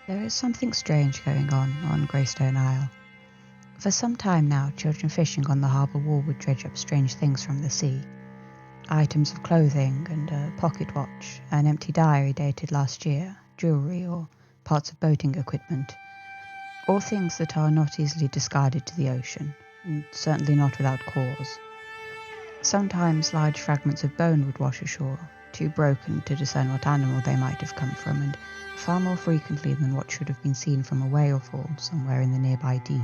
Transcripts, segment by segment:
There is something strange going on Greystone Isle. For some time now, children fishing on the harbour wall would dredge up strange things from the sea. Items of clothing and a pocket watch, an empty diary dated last year, jewellery or parts of boating equipment. All things that are not easily discarded to the ocean, and certainly not without cause. Sometimes large fragments of bone would wash ashore, too broken to discern what animal they might have come from, and far more frequently than what should have been seen from a whale fall somewhere in the nearby deep.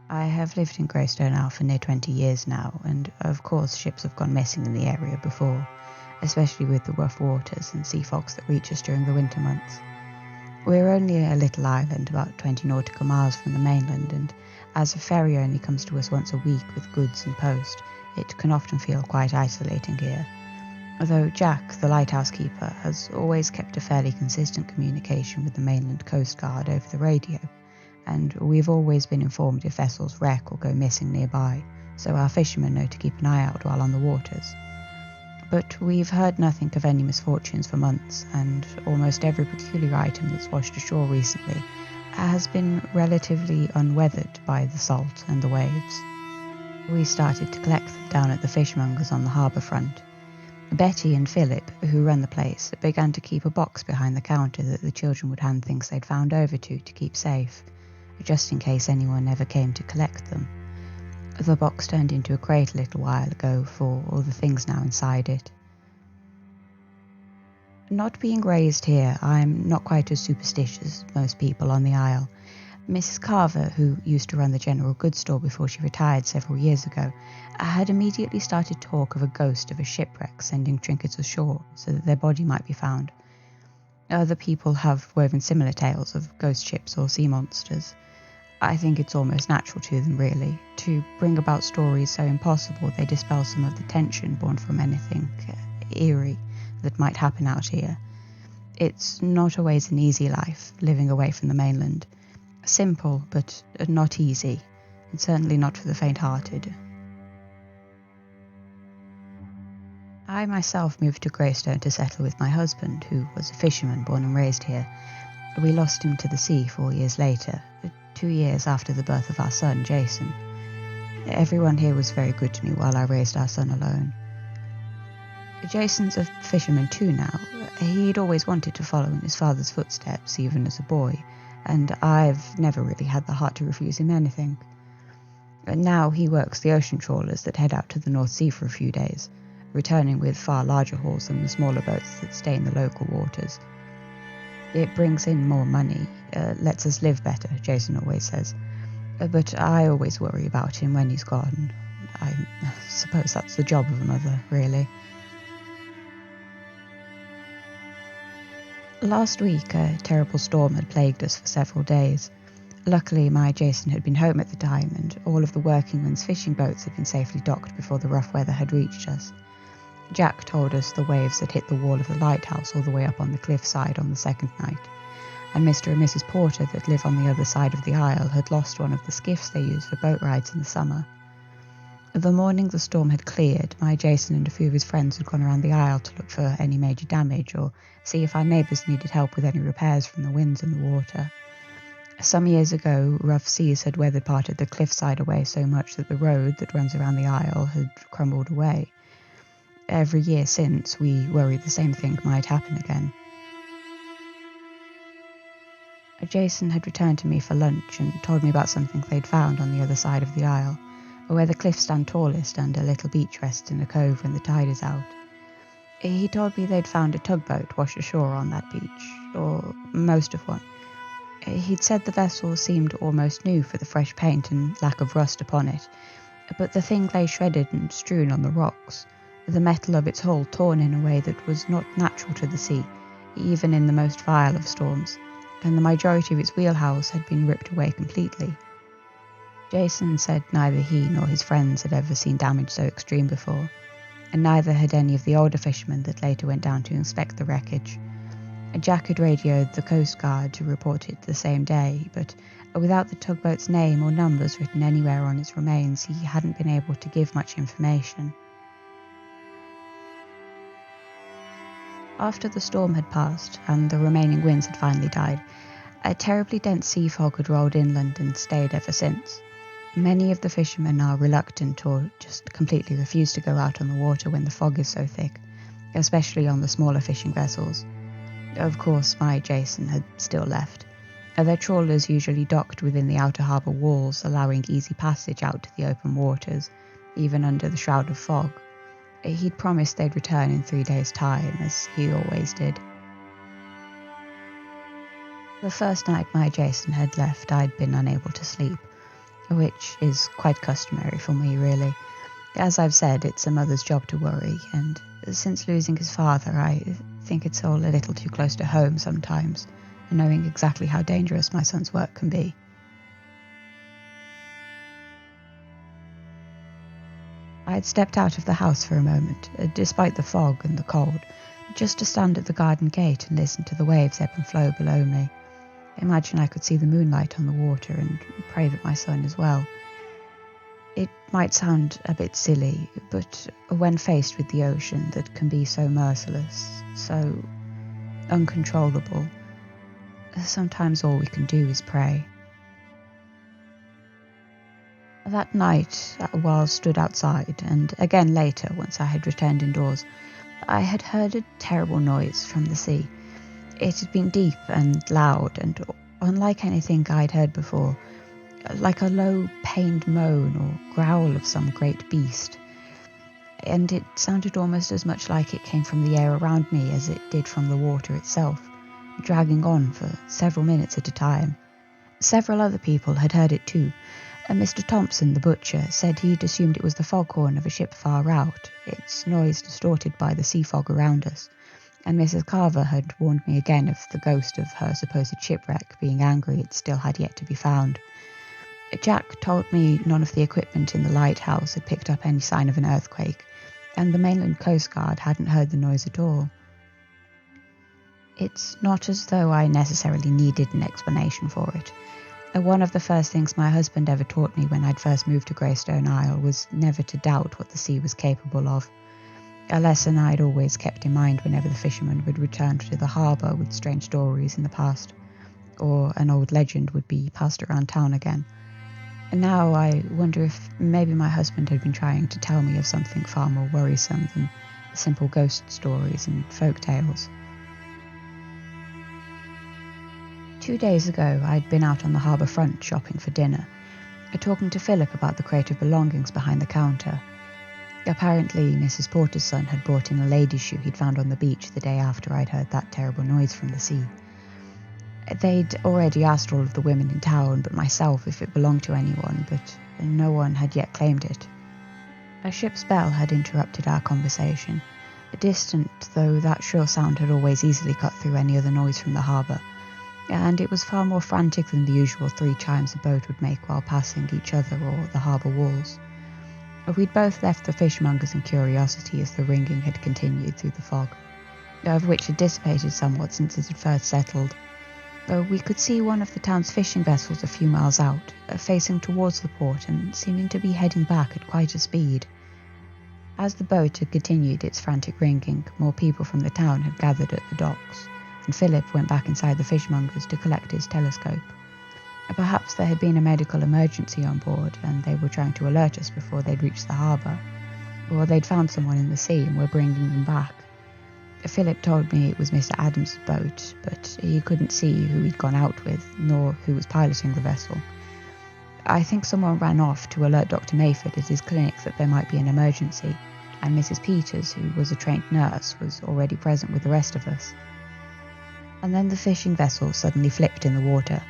I have lived in Greystone Isle for near 20 years now, and of course ships have gone missing in the area before, especially with the rough waters and sea fogs that reach us during the winter months. We're only a little island about 20 nautical miles from the mainland, and as a ferry only comes to us once a week with goods and post, it can often feel quite isolating here. Although Jack, the lighthouse keeper, has always kept a fairly consistent communication with the mainland coast guard over the radio, and we've always been informed if vessels wreck or go missing nearby, so our fishermen know to keep an eye out while on the waters. But we've heard nothing of any misfortunes for months, and almost every peculiar item that's washed ashore recently has been relatively unweathered by the salt and the waves. We started to collect them down at the fishmongers on the harbour front. Betty and Philip, who run the place, began to keep a box behind the counter that the children would hand things they'd found over to keep safe, just in case anyone ever came to collect them. The box turned into a crate a little while ago for all the things now inside it. Not being raised here, I'm not quite as superstitious as most people on the Isle. Mrs. Carver, who used to run the general goods store before she retired several years ago, had immediately started talk of a ghost of a shipwreck sending trinkets ashore so that their body might be found. Other people have woven similar tales of ghost ships or sea monsters. I think it's almost natural to them, really, to bring about stories so impossible they dispel some of the tension born from anything eerie that might happen out here. It's not always an easy life, living away from the mainland. Simple, but not easy, and certainly not for the faint-hearted. I myself moved to Greystone to settle with my husband, who was a fisherman born and raised here. We lost him to the sea 4 years later, 2 years after the birth of our son, Jason. Everyone here was very good to me while I raised our son alone. Jason's a fisherman too now. He'd always wanted to follow in his father's footsteps, even as a boy, and I've never really had the heart to refuse him anything. Now he works the ocean trawlers that head out to the North Sea for a few days, returning with far larger hauls than the smaller boats that stay in the local waters. It brings in more money, lets us live better, Jason always says. But I always worry about him when he's gone. I suppose that's the job of a mother, really. Last week, a terrible storm had plagued us for several days. Luckily, my Jason had been home at the time, and all of the working men's fishing boats had been safely docked before the rough weather had reached us. Jack told us the waves had hit the wall of the lighthouse all the way up on the cliffside on the second night, and Mr. and Mrs. Porter that live on the other side of the isle had lost one of the skiffs they use for boat rides in the summer. The morning the storm had cleared, my Jason and a few of his friends had gone around the isle to look for any major damage or see if our neighbours needed help with any repairs from the winds and the water. Some years ago, rough seas had weathered part of the cliffside away so much that the road that runs around the isle had crumbled away. Every year since, we worry the same thing might happen again. Jason had returned to me for lunch and told me about something they'd found on the other side of the isle, where the cliffs stand tallest and a little beach rests in a cove when the tide is out. He told me they'd found a tugboat washed ashore on that beach, or most of one. He'd said the vessel seemed almost new for the fresh paint and lack of rust upon it, but the thing lay shredded and strewn on the rocks, the metal of its hull torn in a way that was not natural to the sea, even in the most vile of storms, and the majority of its wheelhouse had been ripped away completely. Jason said neither he nor his friends had ever seen damage so extreme before, and neither had any of the older fishermen that later went down to inspect the wreckage. Jack had radioed the Coast Guard to report it the same day, but without the tugboat's name or numbers written anywhere on its remains, he hadn't been able to give much information. After the storm had passed and the remaining winds had finally died, a terribly dense sea fog had rolled inland and stayed ever since. Many of the fishermen are reluctant or just completely refuse to go out on the water when the fog is so thick, especially on the smaller fishing vessels. Of course, my Jason had still left. Their trawlers usually docked within the outer harbour walls, allowing easy passage out to the open waters, even under the shroud of fog. He'd promised they'd return in 3 days' time, as he always did. The first night my Jason had left, I'd been unable to sleep, which is quite customary for me, really. As I've said, it's a mother's job to worry, and since losing his father, I think it's all a little too close to home sometimes, knowing exactly how dangerous my son's work can be. I had stepped out of the house for a moment, despite the fog and the cold, just to stand at the garden gate and listen to the waves ebb and flow below me. Imagine I could see the moonlight on the water and pray that my son is well. It might sound a bit silly, but when faced with the ocean that can be so merciless, so uncontrollable, sometimes all we can do is pray. That night, while stood outside, and again later once I had returned indoors, I had heard a terrible noise from the sea. It had been deep and loud and unlike anything I'd heard before, like a low, pained moan or growl of some great beast. And it sounded almost as much like it came from the air around me as it did from the water itself, dragging on for several minutes at a time. Several other people had heard it too, and Mr. Thompson, the butcher, said he'd assumed it was the foghorn of a ship far out, its noise distorted by the sea fog around us. And Mrs. Carver had warned me again of the ghost of her supposed shipwreck, being angry it still had yet to be found. Jack told me none of the equipment in the lighthouse had picked up any sign of an earthquake, and the mainland Coast Guard hadn't heard the noise at all. It's not as though I necessarily needed an explanation for it. One of the first things my husband ever taught me when I'd first moved to Greystone Isle was never to doubt what the sea was capable of. A lesson I'd always kept in mind whenever the fishermen would return to the harbour with strange stories in the past, or an old legend would be passed around town again. And now I wonder if maybe my husband had been trying to tell me of something far more worrisome than simple ghost stories and folk tales. 2 days ago, I'd been out on the harbour front shopping for dinner, talking to Philip about the crate of belongings behind the counter. Apparently, Mrs. Porter's son had brought in a lady's shoe he'd found on the beach the day after I'd heard that terrible noise from the sea. They'd already asked all of the women in town but myself if it belonged to anyone, but no one had yet claimed it. A ship's bell had interrupted our conversation, distant though that shrill sound had always easily cut through any other noise from the harbour, and it was far more frantic than the usual 3 chimes a boat would make while passing each other or the harbour walls. We'd both left the fishmongers in curiosity as the ringing had continued through the fog, of which had dissipated somewhat since it had first settled. We could see one of the town's fishing vessels a few miles out, facing towards the port and seeming to be heading back at quite a speed. As the boat had continued its frantic ringing, more people from the town had gathered at the docks, and Philip went back inside the fishmongers to collect his telescope. Perhaps there had been a medical emergency on board and they were trying to alert us before they'd reached the harbour, or they'd found someone in the sea and were bringing them back. Philip told me it was Mr. Adams' boat, but he couldn't see who he'd gone out with, nor who was piloting the vessel. I think someone ran off to alert Dr. Mayford at his clinic that there might be an emergency, and Mrs. Peters, who was a trained nurse, was already present with the rest of us. And then the fishing vessel suddenly flipped in the water,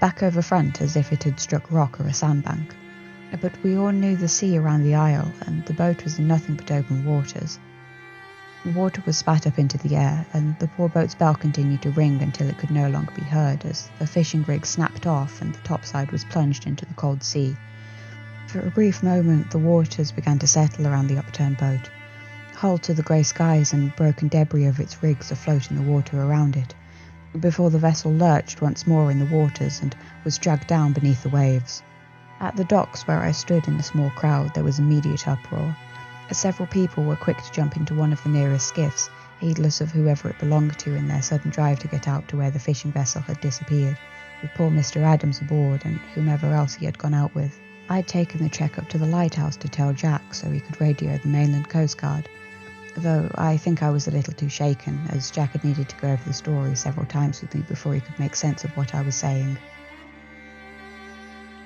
back over front as if it had struck rock or a sandbank. But we all knew the sea around the isle, and the boat was in nothing but open waters. Water was spat up into the air, and the poor boat's bell continued to ring until it could no longer be heard as the fishing rig snapped off and the topside was plunged into the cold sea. For a brief moment the waters began to settle around the upturned boat, hull to the grey skies and broken debris of its rigs afloat in the water around it, before the vessel lurched once more in the waters and was dragged down beneath the waves. At the docks where I stood in a small crowd there was immediate uproar. Several people were quick to jump into one of the nearest skiffs, heedless of whoever it belonged to in their sudden drive to get out to where the fishing vessel had disappeared, with poor Mr. Adams aboard and whomever else he had gone out with. I'd taken the check up to the lighthouse to tell Jack so he could radio the mainland Coast Guard, though I think I was a little too shaken, as Jack had needed to go over the story several times with me before he could make sense of what I was saying.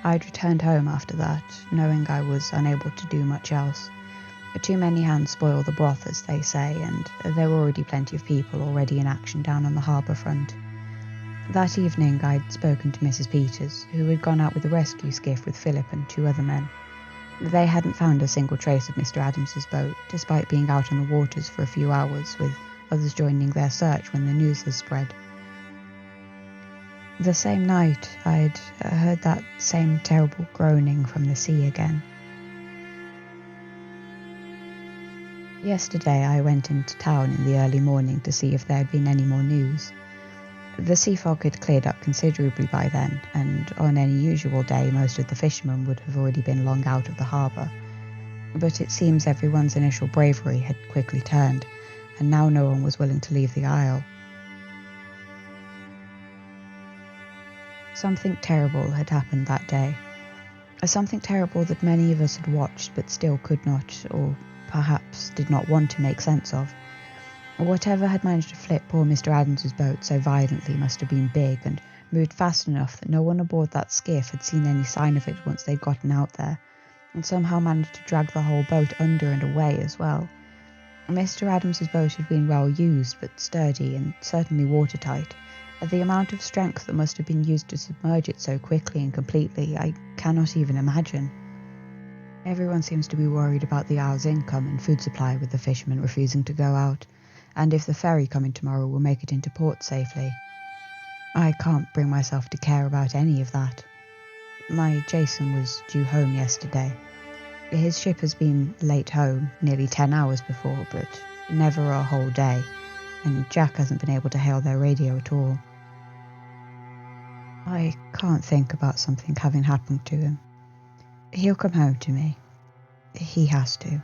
I'd returned home after that, knowing I was unable to do much else. Too many hands spoil the broth, as they say, and there were already plenty of people already in action down on the harbour front. That evening I'd spoken to Mrs. Peters, who had gone out with a rescue skiff with Philip and 2 other men. They hadn't found a single trace of Mr. Adams's boat, despite being out on the waters for a few hours, with others joining their search when the news had spread. The same night, I'd heard that same terrible groaning from the sea again. Yesterday I went into town in the early morning to see if there had been any more news. The sea fog had cleared up considerably by then, and on any usual day most of the fishermen would have already been long out of the harbour. But it seems everyone's initial bravery had quickly turned, and now no one was willing to leave the isle. Something terrible had happened that day. Something terrible that many of us had watched but still could not, or perhaps did not want to make sense of. Whatever had managed to flip poor Mr. Adams's boat so violently must have been big and moved fast enough that no one aboard that skiff had seen any sign of it once they'd gotten out there, and somehow managed to drag the whole boat under and away as well. Mr. Adams's boat had been well used, but sturdy and certainly watertight. The amount of strength that must have been used to submerge it so quickly and completely, I cannot even imagine. Everyone seems to be worried about the isle's income and food supply, with the fishermen refusing to go out, and if the ferry coming tomorrow will make it into port safely. I can't bring myself to care about any of that. My Jason was due home yesterday. His ship has been late home nearly 10 hours before, but never a whole day, and Jack hasn't been able to hail their radio at all. I can't think about something having happened to him. He'll come home to me. He has to.